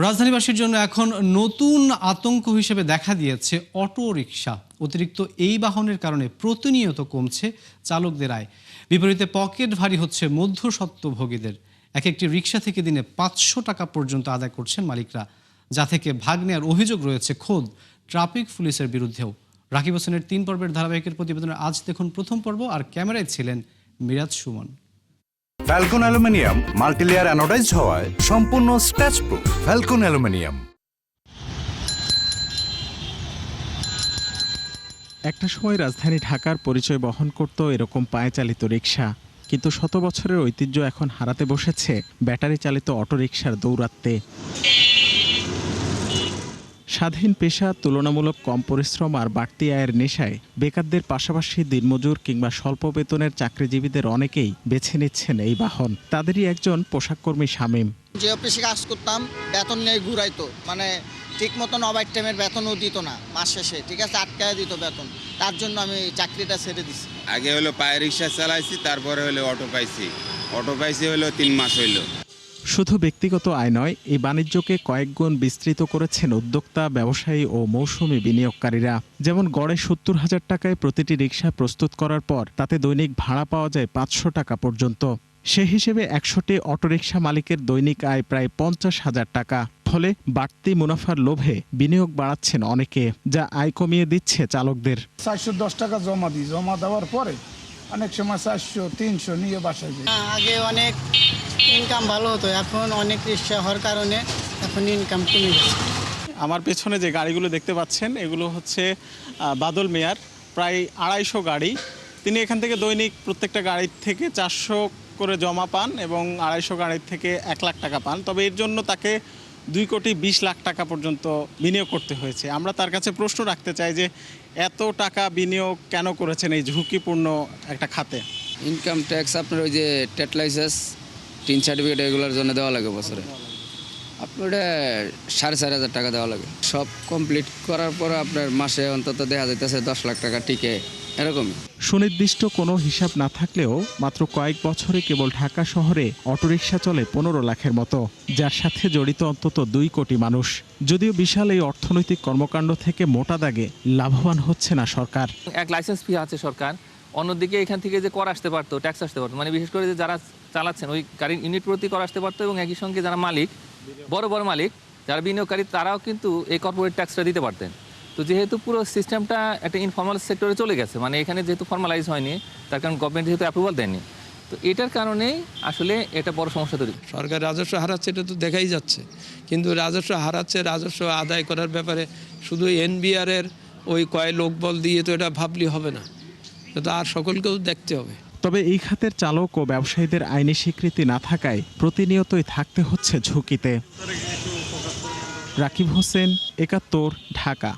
রাজধানীবাসীর জন্য এখন নতুন আতঙ্ক হিসেবে দেখা দিয়েছে অটো রিকশা। অতিরিক্ত এই বাহনের কারণে প্রতিনিয়ত কমছে চালকদের আয়। বিপরীতে পকেট ভারী হচ্ছে মধ্যস্বত্বভোগীদের। এক একটি রিকশা থেকে দিনে 500 টাকা পর্যন্ত আদায় করছেন মালিকরা, যা থেকে ভাগ নেওয়ার অভিযোগ রয়েছে খোদ ট্রাফিক পুলিশের বিরুদ্ধেও। রাকিব হোসেনের 3 পর্বের ধারাবাহিকের প্রতিবেদনের আজ দেখুন প্রথম পর্ব। আর ক্যামেরায় ছিলেন Miraj Suman. Falcon aluminium multilayer anodised হওয়ায় সম্পূর্ণ স্ক্র্যাচ প্রুফ। Falcon aluminium. একটা সময় রাজধানী ঢাকার পরিচয় বহন করত এরকম পায়ে চালিত রিকশা, কিন্তু শত বছরের ঐতিহ্য এখন হারাতে বসেছে ব্যাটারি চালিত অটোরিকশার দৌরাত্ম্যে। স্বাধীন পেশা, তুলনামূলক কম পরিশ্রম আর বাড়তি আয়ের নেশায় বেকারদের পাশাপাশি দিনমজুর কিংবা স্বল্প বেতনের চাকরিজীবীদের অনেকেই বেছে নিচ্ছেন এই বাহন। তাদেরই একজন পোশাককর্মী শামীম। যে অফিসে কাজ করতাম, বেতন নিয়ে ঘুরাইতো, মানে ঠিক মতন ওভার টাইমের বেতনও দিত না মাস শেষে, ঠিক আছে, আটকায় দিত বেতন। তার জন্য আমি চাকরিটা ছেড়ে দিছি। আগে হলো পায়ে রিক্সা চালাইছি, তারপরে হলো অটো পাইছি হলো 3 মাস হইলো। শুধু ব্যক্তিগত আয় নয়, এই বাণিজ্যকে কয়েক গুণ বিস্তৃত করেছেন উদ্যোক্তা, ব্যবসায়ী ও মৌসুমী বিনিয়োগকারীরা। যেমন গড়ে 70,000 টাকায় প্রতিটি রিকশা প্রস্তুত করার পর তাতে দৈনিক ভাড়া পাওয়া যায় 500 টাকা পর্যন্ত। সে হিসেবে 100টি অটোরিকশা মালিকের দৈনিক আয় প্রায় 50,000 টাকা। ফলে বাড়তি মুনাফার লোভে বিনিয়োগ বাড়াচ্ছেন অনেকে, যা আয় কমিয়ে দিচ্ছে চালকদের। 410 টাকা জমা দিই, জমা দেওয়ার পরে অনেক সময় 400-300 নিয়ে বাসায় যাই। আগে অনেক ইনকাম ভালো হতো, এখন অনেক রিক্সা হওয়ার কারণে এখন ইনকাম কমে গেছে। আমার পেছনে যে গাড়িগুলো দেখতে পাচ্ছেন, এগুলো হচ্ছে বাদল মিয়ার প্রায় 250 গাড়ি। তিনি এখান থেকে দৈনিক প্রত্যেকটা গাড়ির থেকে 400 করে জমা পান এবং 250 গাড়ির থেকে 1 লাখ টাকা পান। তবে এর জন্য তাকে 2,20,00,000 টাকা পর্যন্ত বিনিয়োগ করতে হয়েছে। আমরা তার কাছে প্রশ্ন রাখতে চাই যে এত টাকা বিনিয়োগ কেন করেছেন এই ঝুঁকিপূর্ণ একটা খাতে? ইনকাম ট্যাক্স আপনার ওই যে টেট লাইসেন্স, টিন সার্টিফিকেট, এগুলোর জন্য দেওয়া লাগে বছরে। আপনার ওটা 4,500 টাকা দেওয়া লাগে। সব কমপ্লিট করার পর আপনার মাসে অন্তত দেখা যাইতেছে 10 লাখ টাকা টিকে, এরকমই। সুনির্দিষ্ট কোনো হিসাব না থাকলেও মাত্র কয়েক বছরে কেবল ঢাকা শহরে অটোরিকশা চলে 15 লাখের মতো, যার সাথে জড়িত অন্তত 2 কোটি মানুষ। যদিও বিশাল এই অর্থনৈতিক কর্মকাণ্ড থেকে মোটা দাগে লাভবান হচ্ছে না সরকার। এক লাইসেন্স ফি আছে সরকার, অন্যদিকে এখান থেকে যে কর আসতে পারতো, ট্যাক্স আসতে পারতো, মানে বিশেষ করে যে যারা চালাচ্ছেন ওই গাড়ির ইউনিট প্রতি কর আসতে পারতো, এবং একই সঙ্গে যারা মালিক, বড় বড় মালিক যারা বিনিয়োগকারী, তারাও কিন্তু এই কর্পোরেট ট্যাক্সটা দিতে পারতেন। তো যেহেতু পুরো সিস্টেমটা একটা ইনফর্মাল সেক্টরে চলে গেছে, মানে এখানে যেহেতু ফর্মালাইজ হয়নি, তার কারণ গভর্নমেন্ট যেহেতু অ্যাপ্রুভাল দেয়নি, তো এটার কারণেই আসলে এটা বড় সমস্যা তৈরি। সরকার রাজস্ব হারাচ্ছে, এটা তো দেখাই যাচ্ছে, কিন্তু রাজস্ব হারাচ্ছে, রাজস্ব আদায় করার ব্যাপারে শুধু এনবিআরের ওই কয় লোকবল দিয়ে তো এটা ভাবলি হবে না, এটা আর সকলকেও দেখতে হবে। তবে এই খাতের চালক ও ব্যবসায়ীদের আইনি স্বীকৃতি না থাকায় প্রতিনিয়তই থাকতে হচ্ছে ঝুঁকিতে। রাকিব হোসেন, 71, ঢাকা।